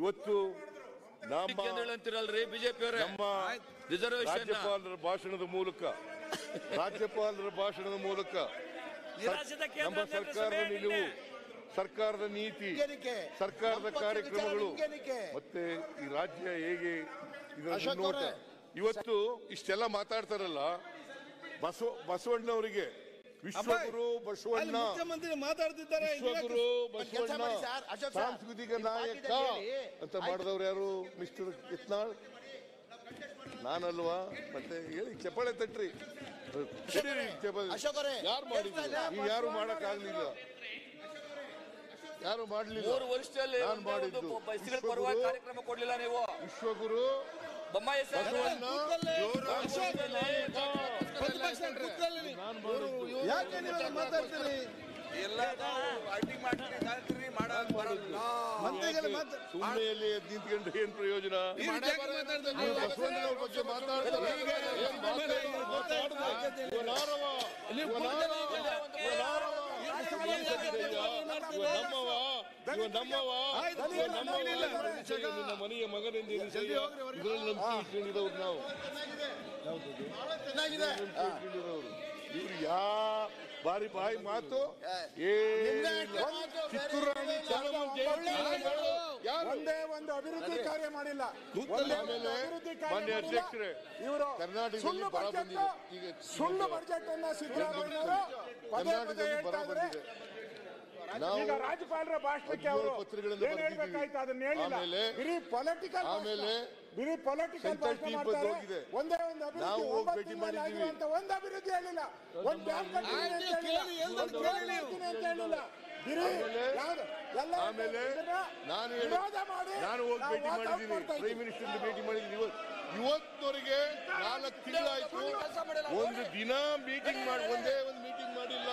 ಇವತ್ತು ನಮ್ಮ ರಾಜ್ಯಪಾಲರ ಭಾಷಣದ ಮೂಲಕ ನಮ್ಮ ಸರ್ಕಾರದ ನಿಲುವು, ಸರ್ಕಾರದ ನೀತಿ, ಸರ್ಕಾರದ ಕಾರ್ಯಕ್ರಮಗಳು ಮತ್ತೆ ಈ ರಾಜ್ಯ ಹೇಗೆ ಇದರ ನೋಟ ಇವತ್ತು ಇಷ್ಟೆಲ್ಲ ಮಾತಾಡ್ತಾರಲ್ಲ. ಬಸವಣ್ಣವರಿಗೆ ವಿಶ್ವಗುರು ಬಸವಣ್ಣ, ವಿಶ್ವಗುರು ಬಸವಣ್ಣ ಸಾಂಸ್ಕೃತಿಕ ನಾಯಕ ಅಂತ ಮಾಡಿದವ್ರು ಯಾರು? ಮಿಸ್ಟರ್ ಯತ್ನಾಳ್, ನಾನಲ್ವಾ? ಮತ್ತೆ ಹೇಳಿ, ಚಪ್ಪಾಳೆ ತಟ್ರಿ. ಯಾರು ಮಾಡಿದ್ರು? ನೀವು ಯಾರು ಮಾಡಕ್ಕಾಗ್ಲಿಲ್ಲ, ಯಾರು ಮಾಡ್ಲಿಲ್ಲ. ನಾನು ಮಾಡಿದ್ದು ವಿಶ್ವಗುರು ಬಸವಣ್ಣ ಯಾಕೆ ನೀವು ಮಾತಾಡ್ತೀರಿ? ಸುಮ್ಮನೆಯಲ್ಲಿ ನಿಂತ್ಕೊಂಡ್ರೆ ಏನ್ ಪ್ರಯೋಜನ? ಬಸವಣ್ಣನವ್ರ ಬಗ್ಗೆ ಮಾತಾಡ್ತಾರೆ. ನಿನ್ನ ಮನೆಯ ಮಗನಿಂದ ಇದರಲ್ಲಿ ನಂಬಿಕೆ ಇಟ್ಕೊಂಡಿರೋರು ನಾವು. ಇವ್ರು ಬಾರಿ ಬಾಯಿ ಮಾತು ಕಿತ್ತೂರು ರಾಣಿ ಒಂದೇ ಒಂದು ಅಭಿವೃದ್ಧಿ ಕಾರ್ಯ ಮಾಡಿಲ್ಲ. ಮಾನ್ಯ ಅಧ್ಯಕ್ಷರೇ, ಇವರು ಕರ್ನಾಟಕದಲ್ಲಿ ಬರ ಬಂದಿದೆ. ಈಗ ಸುಳ್ಳು ಬಜೆಟ್ ಅನ್ನ ಸಿದ್ದರಾಮಯ್ಯನವರು ಕರ್ನಾಟಕದಲ್ಲಿ ಬರ ಬಂದಿದೆ. ಈಗ ರಾಜ್ಯಪಾಲರ ಭಾಷಣಕ್ಕೆ ಅವರು ಏನ್ ಹೇಳ್ಬೇಕಾಯ್ತು ಅದನ್ನ ಹೇಳಿಲ್ಲ. ಬರೀ ಪೊಲಿಟಿಕಲ್ ಭಾಷಣ ಮಾಡ್ತಾರೆ. ಒಂದೇ ಒಂದು ಅಭಿವೃದ್ಧಿ ಅಂತ ಒಂದು ಅಭಿವೃದ್ಧಿ ಹೇಳಿಲ್ಲ. ಒಂದು ಡ್ಯಾಮ್ ಕಟ್ಟಿದ್ದೀನಿ ಅಂತ ಹೇಳಿಲ್ಲ. ಒಂದು ಕೇಳಿ ಅಂತ ಹೇಳಿಲ್ಲ. ನಾನು ಹೋಗಿ ಭೇಟಿ ಮಾಡಿದ್ದೀನಿ, ಪ್ರೈಮ್ ಮಿನಿಸ್ಟರ್ ಭೇಟಿ ಮಾಡಿದ್ದೀನಿ. ಇವತ್ತವರೆಗೆ 4 ತಿಂಗಳಾಯ್ತು, ಒಂದು ದಿನ ಮೀಟಿಂಗ್ ಮಾಡಿ, ಒಂದೇ ಒಂದು ಮೀಟಿಂಗ್ ಮಾಡಿಲ್ಲ.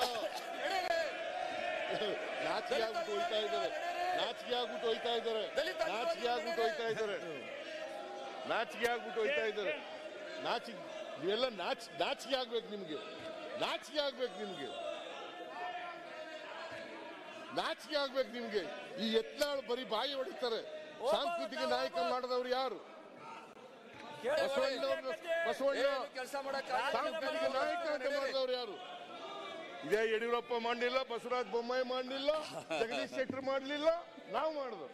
ನಾಚಿಕೆ ಆಗ್ಬಿಟ್ಟು ಹೋಯ್ತಾ ಇದ್ದಾರೆ, ನಾಚಿಕೆ ಆಗ್ಬಿಟ್ಟು ಹೋಯ್ತಾ ಇದ್ದಾರೆ, ನಾಚಿಕೆ ಆಗ್ಬಿಟ್ಟು ಹೋಯ್ತಾ ಇದ್ದಾರೆ, ನಾಚಿಕೆ ಆಗ್ಬಿಟ್ಟು ಹೋಯ್ತಾ ಇದ್ದಾರೆ. ನೀವೆಲ್ಲ ನಾಚಿಕೆ ಆಗ್ಬೇಕು ನಿಮ್ಗೆ, ನಾಚಿಕೆ ಆಗ್ಬೇಕು ನಿಮ್ಗೆ, ನಾಚಿಕೆ ಆಗ್ಬೇಕು ನಿಮ್ಗೆ. ಈ ಯತ್ನಾಳ್ ಬರೀ ಬಾಯಿ ಹೊಡಿತಾರೆ. ಸಾಂಸ್ಕೃತಿಕ ನಾಯಕ ಮಾಡಿದವ್ರು ಯಾರು? ಬಸವಣ್ಣ ಸಾಂಸ್ಕೃತಿಕ ನಾಯಕ ಅಂತ ಮಾಡಿದವ್ರು ಯಾರು? ಇದೇ ಯಡಿಯೂರಪ್ಪ ಮಾಡಲಿಲ್ಲ, ಬಸವರಾಜ ಬೊಮ್ಮಾಯಿ ಮಾಡಲಿಲ್ಲ, ಜಗದೀಶ್ ಶೆಟ್ಟರ್ ಮಾಡಲಿಲ್ಲ, ನಾವು ಮಾಡಿದ್ರು.